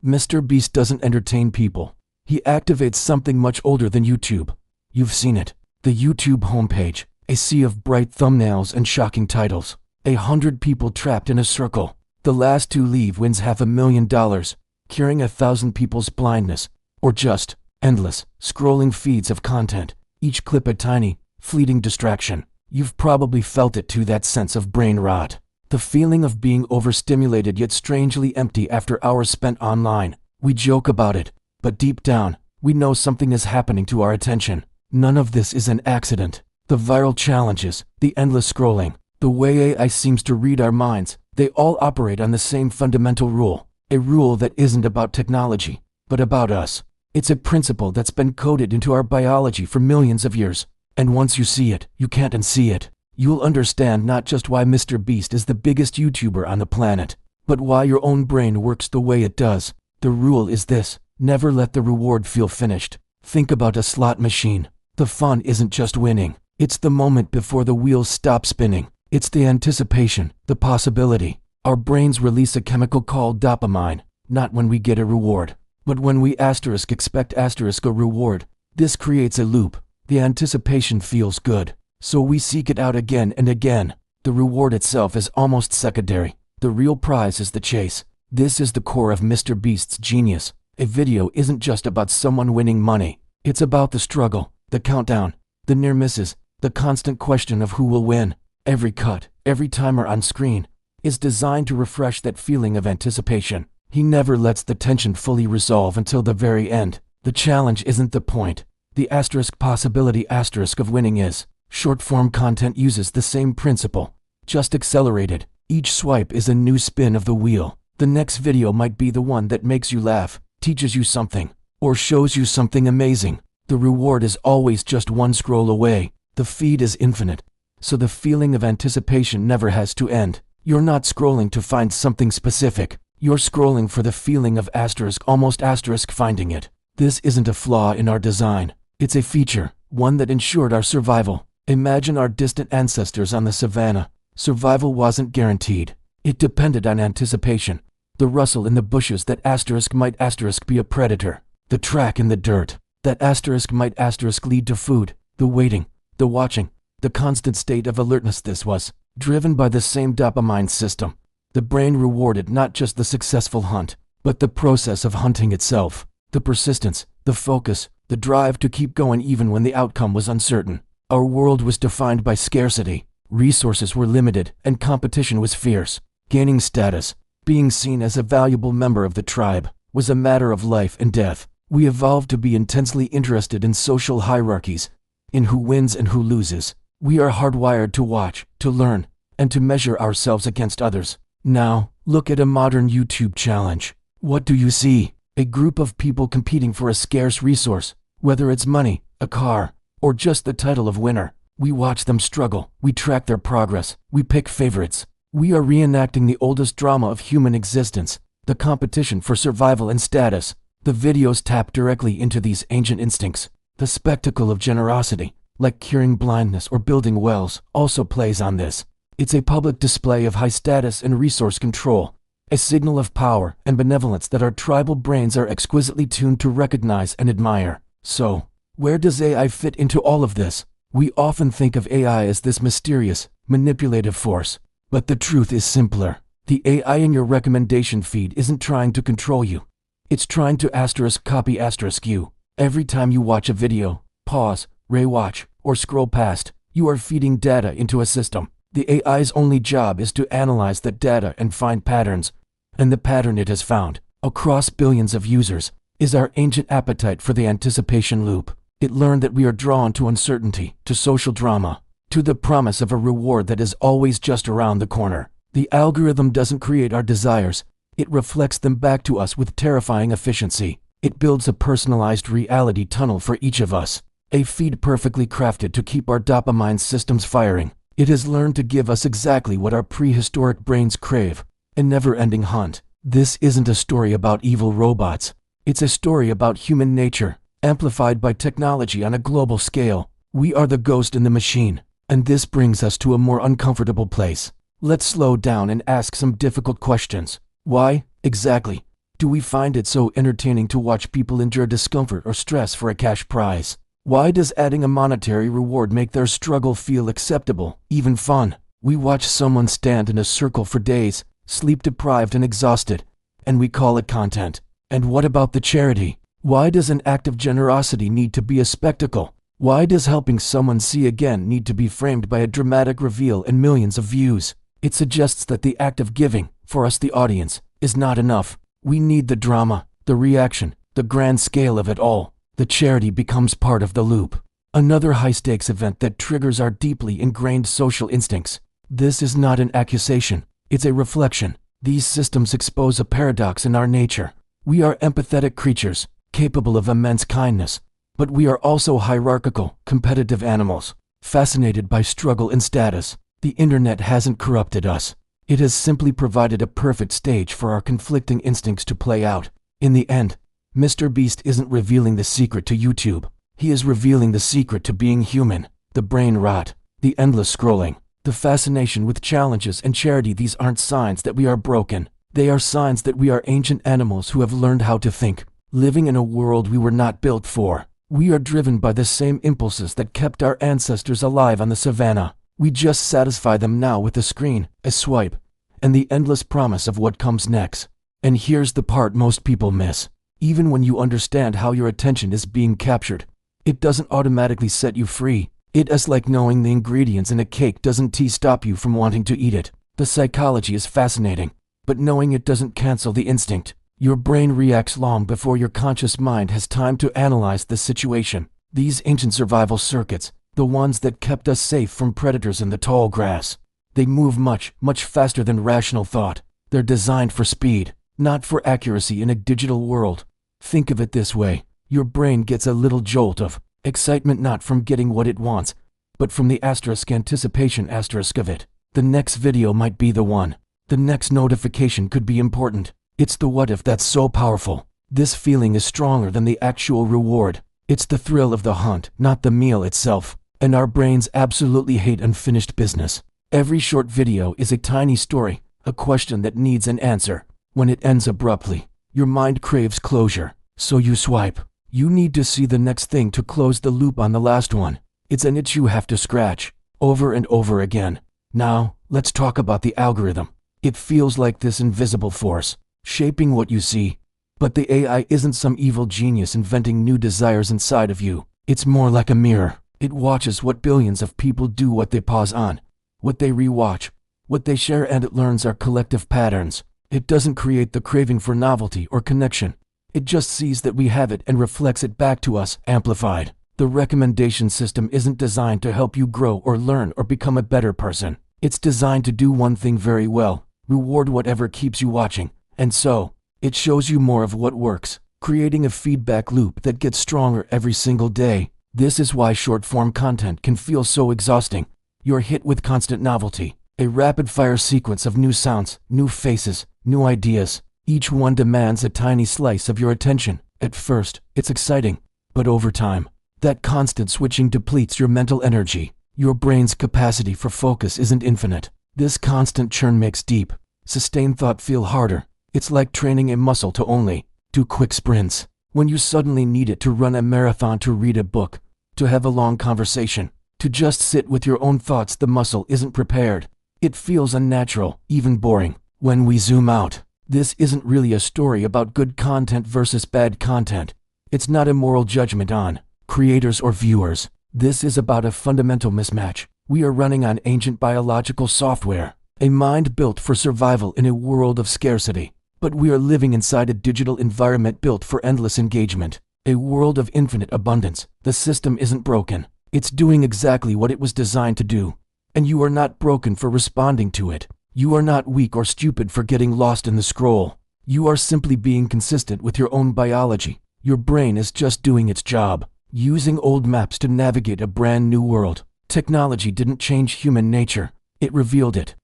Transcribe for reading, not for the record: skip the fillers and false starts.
MrBeast doesn't entertain people. He activates something much older than YouTube. You've seen it. The YouTube homepage, a sea of bright thumbnails and shocking titles. 100 people trapped in a circle. The last to leave wins $500,000, curing 1,000 people's blindness. Or just endless, scrolling feeds of content, each clip a tiny, fleeting distraction. You've probably felt it too, that sense of brain rot. The feeling of being overstimulated yet strangely empty after hours spent online. We joke about it, but deep down, we know something is happening to our attention. None of this is an accident. The viral challenges, the endless scrolling, the way AI seems to read our minds, they all operate on the same fundamental rule. A rule that isn't about technology, but about us. It's a principle that's been coded into our biology for millions of years. And once you see it, you can't unsee it. You'll understand not just why MrBeast is the biggest YouTuber on the planet, but why your own brain works the way it does. The rule is this: never let the reward feel finished. Think about a slot machine. The fun isn't just winning. It's the moment before the wheels stop spinning. It's the anticipation, the possibility. Our brains release a chemical called dopamine, not when we get a reward, but when we expect a reward. This creates a loop. The anticipation feels good, so we seek it out again and again. The reward itself is almost secondary. The real prize is the chase. This is the core of MrBeast's genius. A video isn't just about someone winning money. It's about the struggle, the countdown, the near misses, the constant question of who will win. Every cut, every timer on screen is designed to refresh that feeling of anticipation. He never lets the tension fully resolve until the very end. The challenge isn't the point. The possibility of winning is. Short-form content uses the same principle, just accelerated. Each swipe is a new spin of the wheel. The next video might be the one that makes you laugh, teaches you something, or shows you something amazing. The reward is always just one scroll away. The feed is infinite, so the feeling of anticipation never has to end. You're not scrolling to find something specific. You're scrolling for the feeling of almost finding it. This isn't a flaw in our design. It's a feature, one that ensured our survival. Imagine our distant ancestors on the savannah. Survival wasn't guaranteed. It depended on anticipation. The rustle in the bushes that might be a predator. The track in the dirt that might lead to food. The waiting, the watching, the constant state of alertness. This was driven by the same dopamine system. The brain rewarded not just the successful hunt, but the process of hunting itself. The persistence, the focus, the drive to keep going even when the outcome was uncertain. Our world was defined by scarcity. Resources were limited, and competition was fierce. Gaining status, being seen as a valuable member of the tribe, was a matter of life and death. We evolved to be intensely interested in social hierarchies, in who wins and who loses. We are hardwired to watch, to learn, and to measure ourselves against others. Now, look at a modern YouTube challenge. What do you see? A group of people competing for a scarce resource, whether it's money, a car, or just the title of winner. We watch them struggle, we track their progress, we pick favorites. We are reenacting the oldest drama of human existence, the competition for survival and status. The videos tap directly into these ancient instincts. The spectacle of generosity, like curing blindness or building wells, also plays on this. It's a public display of high status and resource control, a signal of power and benevolence that our tribal brains are exquisitely tuned to recognize and admire. So, where does AI fit into all of this? We often think of AI as this mysterious, manipulative force, but the truth is simpler. The AI in your recommendation feed isn't trying to control you. It's trying to copy you. Every time you watch a video, pause, rewatch, or scroll past, you are feeding data into a system. The AI's only job is to analyze that data and find patterns. And the pattern it has found, across billions of users, is our ancient appetite for the anticipation loop. It learned that we are drawn to uncertainty, to social drama, to the promise of a reward that is always just around the corner. The algorithm doesn't create our desires. It reflects them back to us with terrifying efficiency. It builds a personalized reality tunnel for each of us, a feed perfectly crafted to keep our dopamine systems firing. It has learned to give us exactly what our prehistoric brains crave, a never-ending hunt. This isn't a story about evil robots. It's a story about human nature, amplified by technology on a global scale. We are the ghost in the machine, and this brings us to a more uncomfortable place. Let's slow down and ask some difficult questions. Why, exactly, Do we find it so entertaining to watch people endure discomfort or stress for a cash prize? Why does adding a monetary reward make their struggle feel acceptable, even fun? We watch someone stand in a circle for days, sleep deprived and exhausted, and we call it content. And what about the charity? Why does an act of generosity need to be a spectacle? Why does helping someone see again need to be framed by a dramatic reveal and millions of views? It suggests that the act of giving, for us the audience, is not enough. We need the drama, the reaction, the grand scale of it all. The charity becomes part of the loop. Another high-stakes event that triggers our deeply ingrained social instincts. This is not an accusation, it's a reflection. These systems expose a paradox in our nature. We are empathetic creatures, capable of immense kindness, but we are also hierarchical, competitive animals, fascinated by struggle and status. The internet hasn't corrupted us. It has simply provided a perfect stage for our conflicting instincts to play out. In the end, MrBeast isn't revealing the secret to YouTube. He is revealing the secret to being human. The brain rot, the endless scrolling, the fascination with challenges and charity. These aren't signs that we are broken. They are signs that we are ancient animals who have learned how to think, living in a world we were not built for. We are driven by the same impulses that kept our ancestors alive on the savannah. We just satisfy them now with a screen, a swipe, and the endless promise of what comes next. And here's the part most people miss. Even when you understand how your attention is being captured, it doesn't automatically set you free. It is like knowing the ingredients in a cake doesn't stop you from wanting to eat it. The psychology is fascinating, but knowing it doesn't cancel the instinct. Your brain reacts long before your conscious mind has time to analyze the situation. These ancient survival circuits, the ones that kept us safe from predators in the tall grass, they move much, much faster than rational thought. They're designed for speed, not for accuracy in a digital world. Think of it this way. Your brain gets a little jolt of excitement not from getting what it wants, but from the anticipation of it. The next video might be the one. The next notification could be important. It's the what if that's so powerful. This feeling is stronger than the actual reward. It's the thrill of the hunt, not the meal itself. And our brains absolutely hate unfinished business. Every short video is a tiny story, a question that needs an answer. When it ends abruptly, your mind craves closure, so you swipe. You need to see the next thing to close the loop on the last one. It's an itch you have to scratch, over and over again. Now, let's talk about the algorithm. It feels like this invisible force, shaping what you see. But the AI isn't some evil genius inventing new desires inside of you. It's more like a mirror. It watches what billions of people do, what they pause on, what they rewatch, what they share, and it learns our collective patterns. It doesn't create the craving for novelty or connection. It just sees that we have it and reflects it back to us, amplified. The recommendation system isn't designed to help you grow or learn or become a better person. It's designed to do one thing very well: reward whatever keeps you watching. And so, it shows you more of what works, creating a feedback loop that gets stronger every single day. This is why short-form content can feel so exhausting. You're hit with constant novelty, a rapid-fire sequence of new sounds, new faces, new ideas. Each one demands a tiny slice of your attention. At first, it's exciting, but over time, that constant switching depletes your mental energy. Your brain's capacity for focus isn't infinite. This constant churn makes deep, sustained thought feel harder. It's like training a muscle to only do quick sprints, when you suddenly need it to run a marathon, to read a book, to have a long conversation, to just sit with your own thoughts. The muscle isn't prepared. It feels unnatural, even boring. When we zoom out, this isn't really a story about good content versus bad content. It's not a moral judgment on creators or viewers. This is about a fundamental mismatch. We are running on ancient biological software, a mind built for survival in a world of scarcity. But we are living inside a digital environment built for endless engagement, a world of infinite abundance. The system isn't broken. It's doing exactly what it was designed to do. And you are not broken for responding to it. You are not weak or stupid for getting lost in the scroll. You are simply being consistent with your own biology. Your brain is just doing its job, using old maps to navigate a brand new world. Technology didn't change human nature. It revealed it.